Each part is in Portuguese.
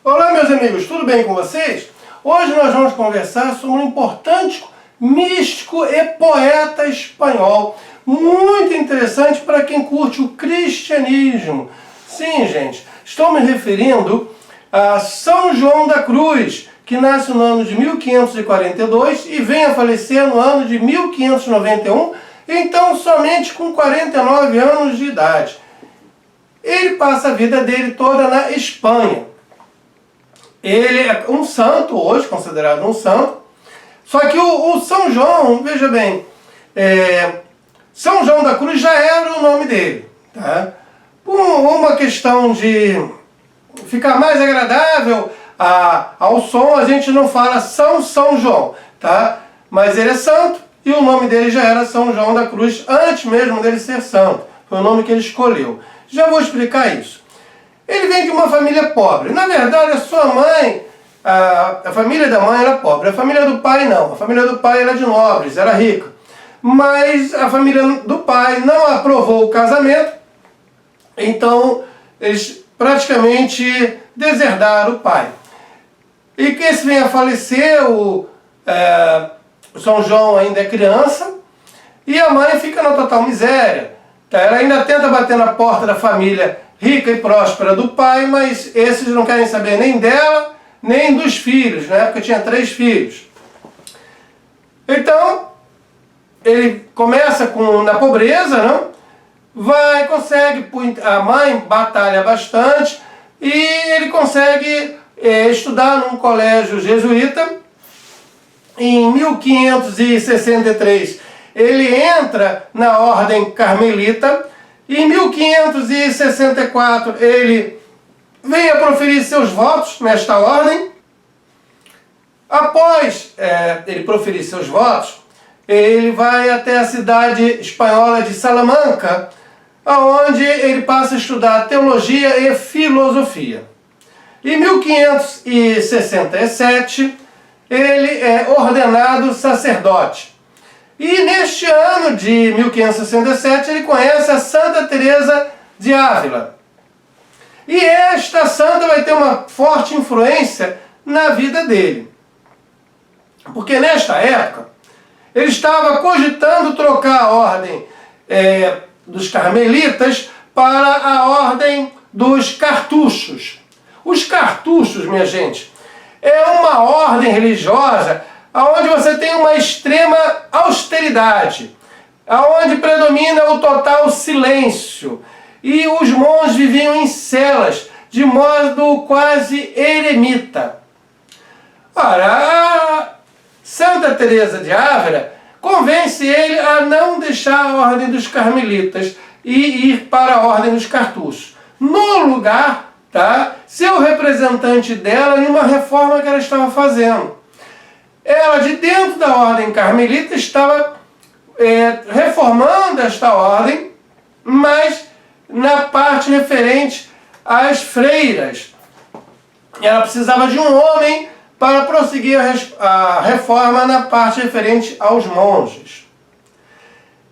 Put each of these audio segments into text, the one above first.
Olá, meus amigos, tudo bem com vocês? Hoje nós vamos conversar sobre um importante místico e poeta espanhol, muito interessante para quem curte o cristianismo. Sim, gente, estou me referindo a São João da Cruz, que nasce no ano de 1542 e vem a falecer no ano de 1591, então somente com 49 anos de idade. Ele passa a vida dele toda na Espanha. Ele é um santo hoje, considerado um santo. Só que o São João, veja bem, São João da Cruz já era o nome dele. Tá? Por uma questão de ficar mais agradável ao som, a gente não fala São João. Tá? Mas ele é santo e o nome dele já era São João da Cruz, antes mesmo dele ser santo. Foi o nome que ele escolheu. Já vou explicar isso. Ele vem de uma família pobre. Na verdade, a sua mãe, a família da mãe era pobre. A família do pai não. A família do pai era de nobres, era rica. Mas a família do pai não aprovou o casamento. Então, eles praticamente deserdaram o pai. E que esse vem a falecer, o São João ainda é criança. E a mãe fica na total miséria. Ela ainda tenta bater na porta da família rica e próspera do pai, mas esses não querem saber nem dela, nem dos filhos. Na época tinha 3 filhos. Então, ele começa na pobreza, não? Consegue, a mãe batalha bastante, e ele consegue estudar num colégio jesuíta. Em 1563, ele entra na ordem carmelita. Em 1564, ele vem a proferir seus votos nesta ordem. Após ele proferir seus votos, ele vai até a cidade espanhola de Salamanca, onde ele passa a estudar teologia e filosofia. Em 1567, ele é ordenado sacerdote. E neste ano de 1567 ele conhece a Santa Teresa de Ávila. E esta santa vai ter uma forte influência na vida dele. Porque nesta época ele estava cogitando trocar a ordem dos carmelitas para a ordem dos cartuchos. Os cartuchos, minha gente, é uma ordem religiosa onde você tem uma extrema austeridade, onde predomina o total silêncio, e os monges viviam em celas, de modo quase eremita. Ora, a Santa Teresa de Ávila convence ele a não deixar a ordem dos carmelitas e ir para a ordem dos cartuchos. No lugar, ser o representante dela em uma reforma que ela estava fazendo. Ela, de dentro da ordem carmelita, estava reformando esta ordem, mas na parte referente às freiras. Ela precisava de um homem para prosseguir a reforma na parte referente aos monges.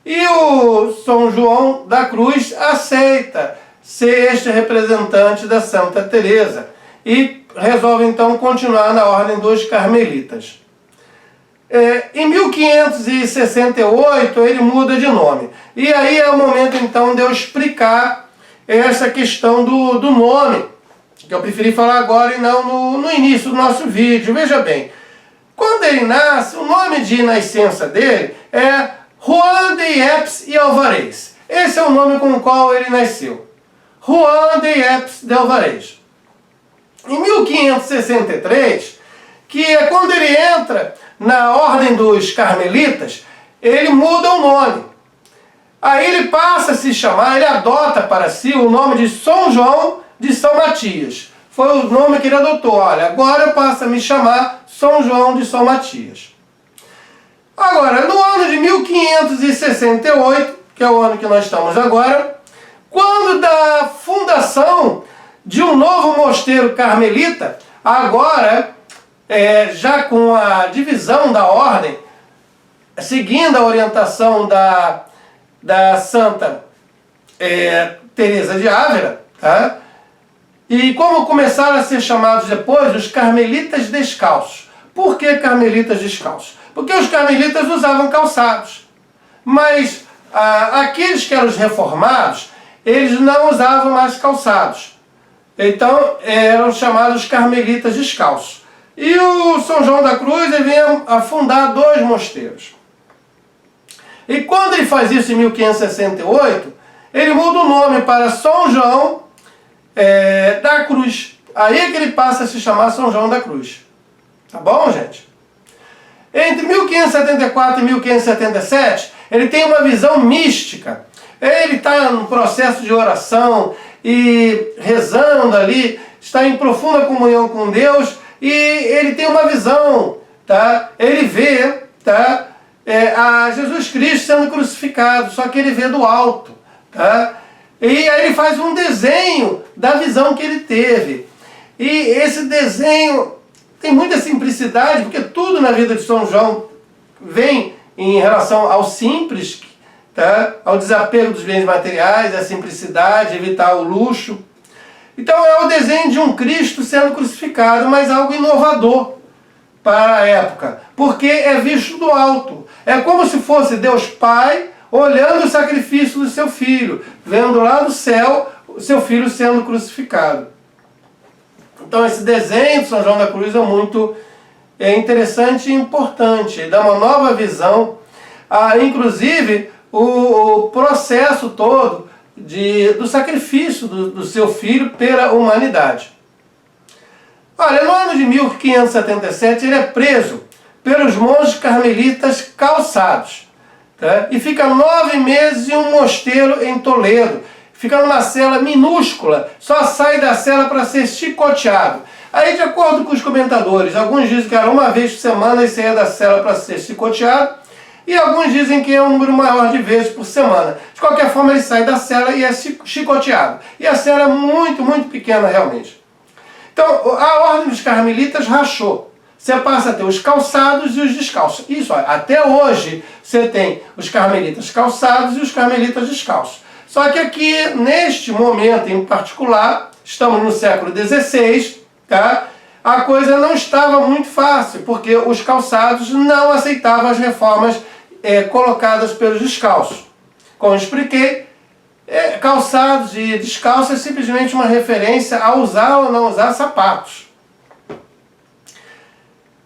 E o São João da Cruz aceita ser este representante da Santa Teresa e resolve então continuar na ordem dos carmelitas. Em 1568 ele muda de nome. E aí é o momento então de eu explicar essa questão do nome, que eu preferi falar agora e não no início do nosso vídeo. Veja bem, quando ele nasce, o nome de nascença dele é Juan de Yepes y Alvarez. Esse é o nome com o qual ele nasceu. Juan de Yepes de Alvarez. Em 1563, que é quando ele entra na ordem dos carmelitas, ele muda o nome. Aí ele passa a se chamar, ele adota para si o nome de São João de São Matias. Foi o nome que ele adotou. Olha, agora eu passo a me chamar São João de São Matias. Agora, no ano de 1568, que é o ano que nós estamos agora, quando da fundação de um novo mosteiro carmelita, agora já com a divisão da ordem, seguindo a orientação da Santa Teresa de Ávila, E como começaram a ser chamados depois os carmelitas descalços. Por que carmelitas descalços? Porque os carmelitas usavam calçados. Mas aqueles que eram os reformados, eles não usavam mais calçados. Então eram chamados carmelitas descalços. E o São João da Cruz ele vem a fundar 2 mosteiros. E quando ele faz isso em 1568, ele muda o nome para São João da Cruz. Aí é que ele passa a se chamar São João da Cruz. Tá bom, gente? Entre 1574 e 1577, ele tem uma visão mística. Ele está no processo de oração e rezando ali, está em profunda comunhão com Deus e ele tem uma visão, tá? Ele vê, tá? A Jesus Cristo sendo crucificado, só que ele vê do alto, tá? E aí ele faz um desenho da visão que ele teve. E esse desenho tem muita simplicidade, porque tudo na vida de São João vem em relação ao simples, tá? Ao desapego dos bens materiais, a simplicidade, evitar o luxo. Então é o desenho de um Cristo sendo crucificado, mas algo inovador para a época, porque é visto do alto. É como se fosse Deus Pai olhando o sacrifício do seu filho, vendo lá do céu o seu filho sendo crucificado. Então esse desenho de São João da Cruz é muito interessante e importante. Ele dá uma nova visão, inclusive o processo todo do sacrifício do seu filho pela humanidade. Olha, no ano de 1577 ele é preso pelos monges carmelitas calçados, tá? E fica 9 meses em um mosteiro em Toledo. Fica numa cela minúscula, só sai da cela para ser chicoteado. Aí, de acordo com os comentadores, alguns dizem que era uma vez por semana ele saía da cela para ser chicoteado, e alguns dizem que é um número maior de vezes por semana. De qualquer forma, ele sai da cela e é chicoteado. E a cela é muito, muito pequena realmente. Então, a ordem dos carmelitas rachou. Você passa a ter os calçados e os descalços. Isso, olha, até hoje você tem os carmelitas calçados e os carmelitas descalços. Só que aqui, neste momento em particular, estamos no século XVI, tá? A coisa não estava muito fácil, porque os calçados não aceitavam as reformas colocadas pelos descalços. Como eu expliquei, calçados e descalços é simplesmente uma referência a usar ou não usar sapatos.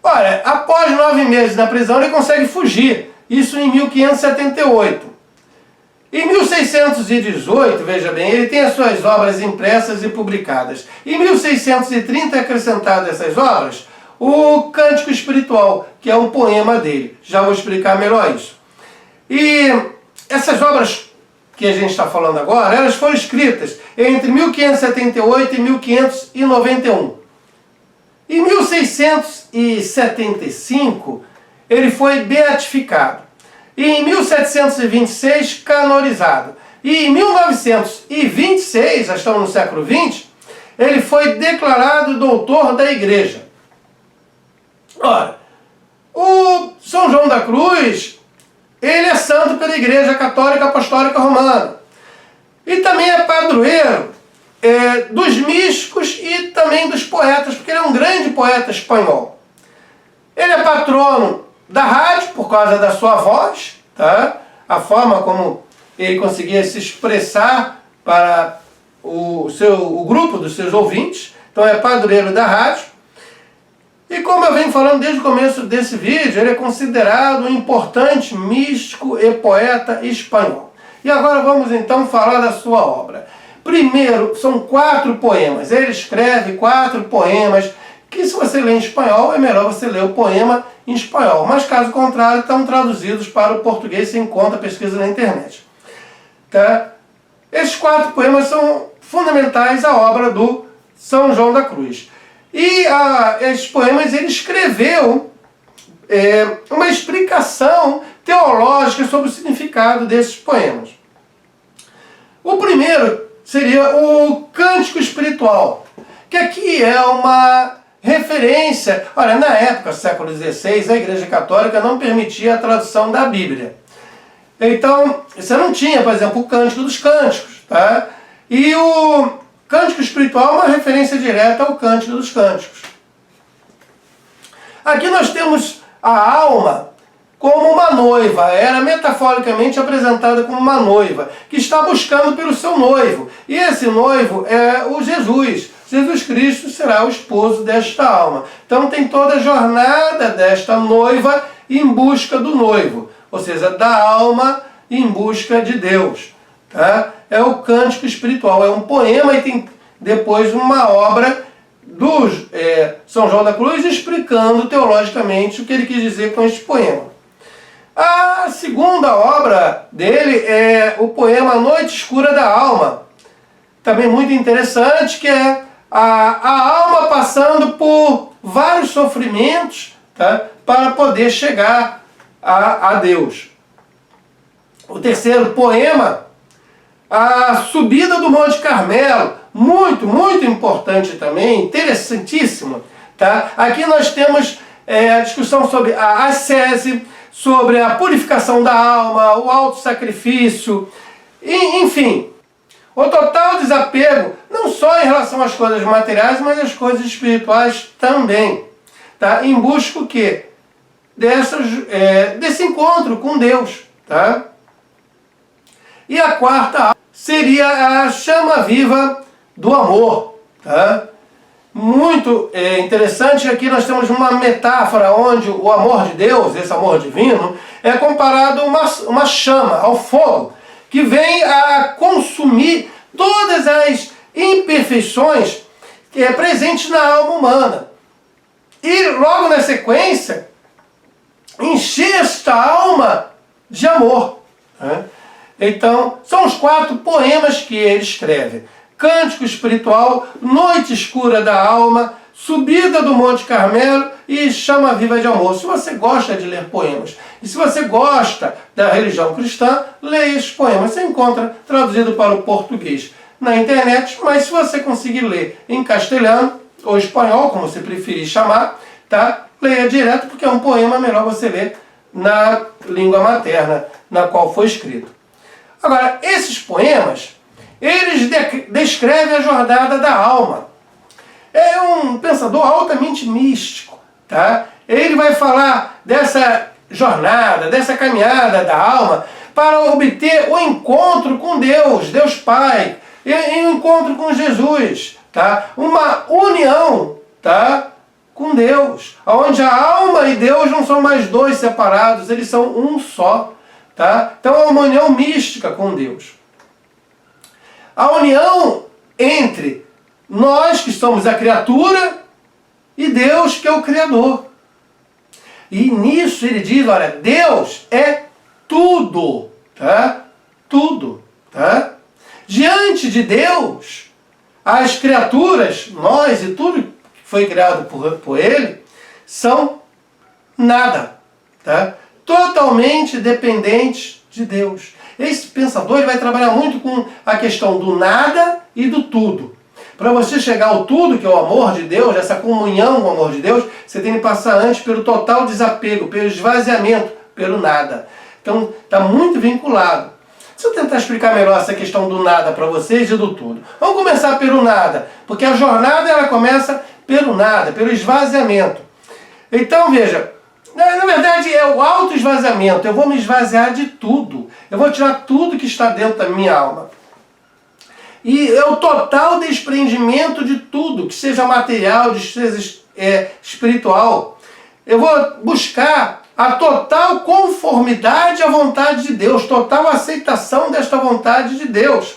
Olha, após 9 meses na prisão ele consegue fugir, isso em 1578. Em 1618, veja bem, ele tem as suas obras impressas e publicadas. Em 1630 é acrescentado a essas obras o Cântico Espiritual, que é um poema dele. Já vou explicar melhor isso. E essas obras que a gente está falando agora, elas foram escritas entre 1578 e 1591. Em 1675, ele foi beatificado. E em 1726, canonizado. E em 1926, já estamos no século XX, ele foi declarado doutor da Igreja. Ora, o São João da Cruz, ele é santo pela Igreja Católica Apostólica Romana. E também é padroeiro dos místicos e também dos poetas, porque ele é um grande poeta espanhol. Ele é patrono da rádio, por causa da sua voz, tá? A forma como ele conseguia se expressar para o grupo dos seus ouvintes. Então é padroeiro da rádio. E como eu venho falando desde o começo desse vídeo, ele é considerado um importante místico e poeta espanhol. E agora vamos então falar da sua obra. Primeiro, são 4 poemas. Ele escreve 4 poemas, que se você lê em espanhol, é melhor você ler o poema em espanhol. Mas caso contrário, estão traduzidos para o português, você encontra pesquisa na internet. Tá? Esses 4 poemas são fundamentais à obra do São João da Cruz. E esses poemas ele escreveu uma explicação teológica sobre o significado desses poemas. O primeiro seria o Cântico Espiritual, que aqui é uma referência. Olha, na época, século XVI, a Igreja Católica não permitia a tradução da Bíblia. Então, você não tinha, por exemplo, o Cântico dos Cânticos, tá? E Cântico espiritual é uma referência direta ao Cântico dos Cânticos. Aqui nós temos a alma como uma noiva, era metaforicamente apresentada como uma noiva, que está buscando pelo seu noivo. E esse noivo é o Jesus. Jesus Cristo será o esposo desta alma. Então tem toda a jornada desta noiva em busca do noivo, ou seja, da alma em busca de Deus. Tá? É o cântico espiritual, é um poema e tem depois uma obra do São João da Cruz explicando teologicamente o que ele quis dizer com este poema. A segunda obra dele é o poema A Noite Escura da Alma, também muito interessante, que é a alma passando por vários sofrimentos, tá, para poder chegar a Deus. O terceiro poema, A Subida do Monte Carmelo, muito, muito importante também, interessantíssimo. Tá? Aqui nós temos a discussão sobre a ascese, sobre a purificação da alma, o autossacrifício, enfim, o total desapego, não só em relação às coisas materiais, mas às coisas espirituais também. Tá? Em busca o quê? Desse encontro com Deus. Tá? E a quarta seria a chama viva do amor. Tá? Muito interessante, aqui nós temos uma metáfora onde o amor de Deus, esse amor divino, é comparado a uma chama, ao fogo, que vem a consumir todas as imperfeições que é presente na alma humana. E logo na sequência, encher esta alma de amor. Né? Então, são os 4 poemas que ele escreve. Cântico espiritual, Noite Escura da Alma, Subida do Monte Carmelo e Chama Viva de Amor. Se você gosta de ler poemas e se você gosta da religião cristã, leia esses poemas. Você encontra traduzido para o português na internet, mas se você conseguir ler em castelhano ou espanhol, como você preferir chamar, tá? Leia direto, porque é um poema melhor você ler na língua materna na qual foi escrito. Agora, esses poemas, eles descrevem a jornada da alma. É um pensador altamente místico. Tá? Ele vai falar dessa jornada, dessa caminhada da alma, para obter o encontro com Deus, Deus Pai, e o encontro com Jesus. Tá? Uma união, tá, com Deus, onde a alma e Deus não são mais 2 separados, eles são um só. Tá? Então é uma união mística com Deus. A união entre nós, que somos a criatura, e Deus, que é o Criador. E nisso ele diz, olha, Deus é tudo. Tá? Tudo. Tá? Diante de Deus, as criaturas, nós e tudo que foi criado por Ele, são nada. Tá? Totalmente dependentes de Deus. Esse pensador ele vai trabalhar muito com a questão do nada e do tudo. Para você chegar ao tudo, que é o amor de Deus, essa comunhão com o amor de Deus, você tem que passar antes pelo total desapego, pelo esvaziamento, pelo nada. Então, está muito vinculado. Se eu tentar explicar melhor essa questão do nada para vocês e do tudo. Vamos começar pelo nada, porque a jornada ela começa pelo nada, pelo esvaziamento. Então, veja, na verdade é o autoesvaziamento. Eu vou me esvaziar de tudo. Eu vou tirar tudo que está dentro da minha alma. E é o total desprendimento de tudo, que seja material, que seja espiritual. Eu vou buscar a total conformidade à vontade de Deus, total aceitação desta vontade de Deus.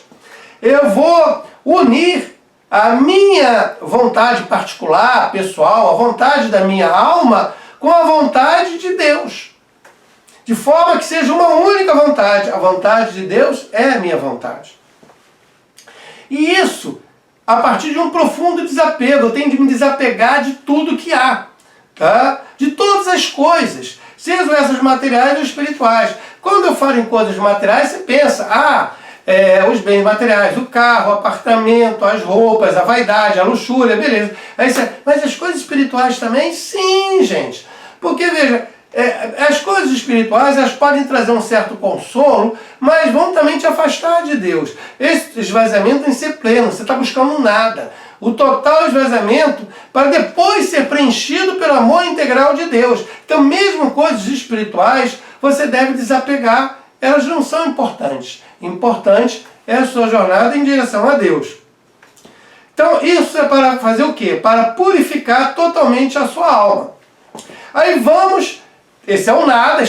Eu vou unir a minha vontade particular, pessoal, a vontade da minha alma, com a vontade de Deus. De forma que seja uma única vontade. A vontade de Deus é a minha vontade. E isso, a partir de um profundo desapego. Eu tenho de me desapegar de tudo que há. Tá? De todas as coisas. Sejam essas materiais ou espirituais. Quando eu falo em coisas materiais, você pensa, os bens materiais, o carro, o apartamento, as roupas, a vaidade, a luxúria, beleza. Mas as coisas espirituais também? Sim, gente. Porque, veja, as coisas espirituais, elas podem trazer um certo consolo, mas vão também te afastar de Deus. Esse esvaziamento tem que ser pleno, você está buscando nada. O total esvaziamento para depois ser preenchido pelo amor integral de Deus. Então, mesmo coisas espirituais, você deve desapegar. Elas não são importantes. Importante é a sua jornada em direção a Deus. Então, isso é para fazer o quê? Para purificar totalmente a sua alma. Aí vamos, esse é o nada,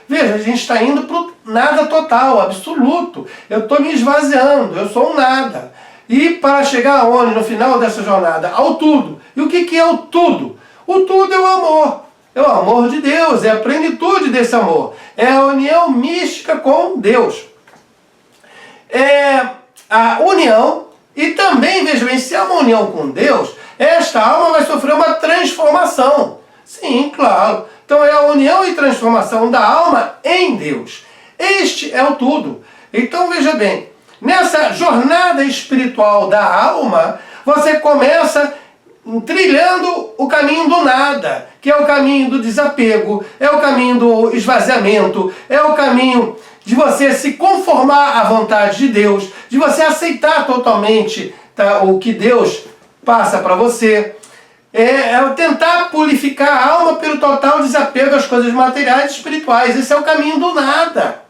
veja, a gente está indo para o nada total, absoluto. Eu estou me esvaziando, eu sou um nada. E para chegar aonde, no final dessa jornada? Ao tudo. E o que é o tudo? O tudo é o amor. É o amor de Deus, é a plenitude desse amor. É a união mística com Deus. É a união, e também, veja bem, se é uma união com Deus, esta alma vai sofrer uma transformação. Sim, claro. Então é a união e transformação da alma em Deus. Este é o tudo. Então veja bem, nessa jornada espiritual da alma, você começa trilhando o caminho do nada, que é o caminho do desapego, é o caminho do esvaziamento, é o caminho de você se conformar à vontade de Deus, de você aceitar totalmente, tá, o que Deus passa para você. É tentar purificar a alma pelo total desapego às coisas materiais e espirituais. Esse é o caminho do nada.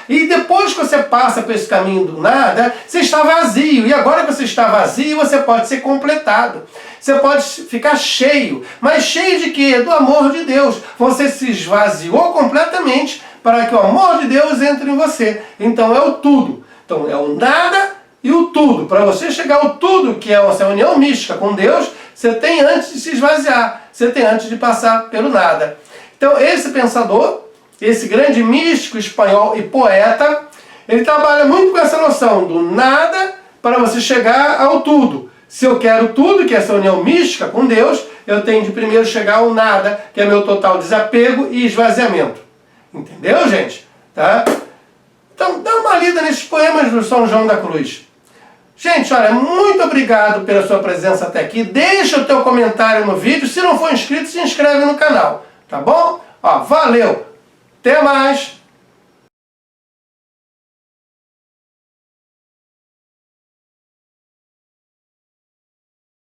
E depois que você passa por esse caminho do nada, você está vazio. E agora que você está vazio, você pode ser completado. Você pode ficar cheio. Mas cheio de quê? Do amor de Deus. Você se esvaziou completamente para que o amor de Deus entre em você. Então é o tudo. Então é o nada e o tudo. Para você chegar ao tudo, que é essa união mística com Deus, você tem antes de se esvaziar. Você tem antes de passar pelo nada. Então esse pensador, esse grande místico espanhol e poeta, ele trabalha muito com essa noção do nada para você chegar ao tudo. Se eu quero tudo, que é essa união mística com Deus, eu tenho de primeiro chegar ao nada, que é meu total desapego e esvaziamento. Entendeu, gente? Tá? Então, dá uma lida nesses poemas do São João da Cruz. Gente, olha, muito obrigado pela sua presença até aqui. Deixa o teu comentário no vídeo. Se não for inscrito, se inscreve no canal. Tá bom? Ó, valeu! Até mais!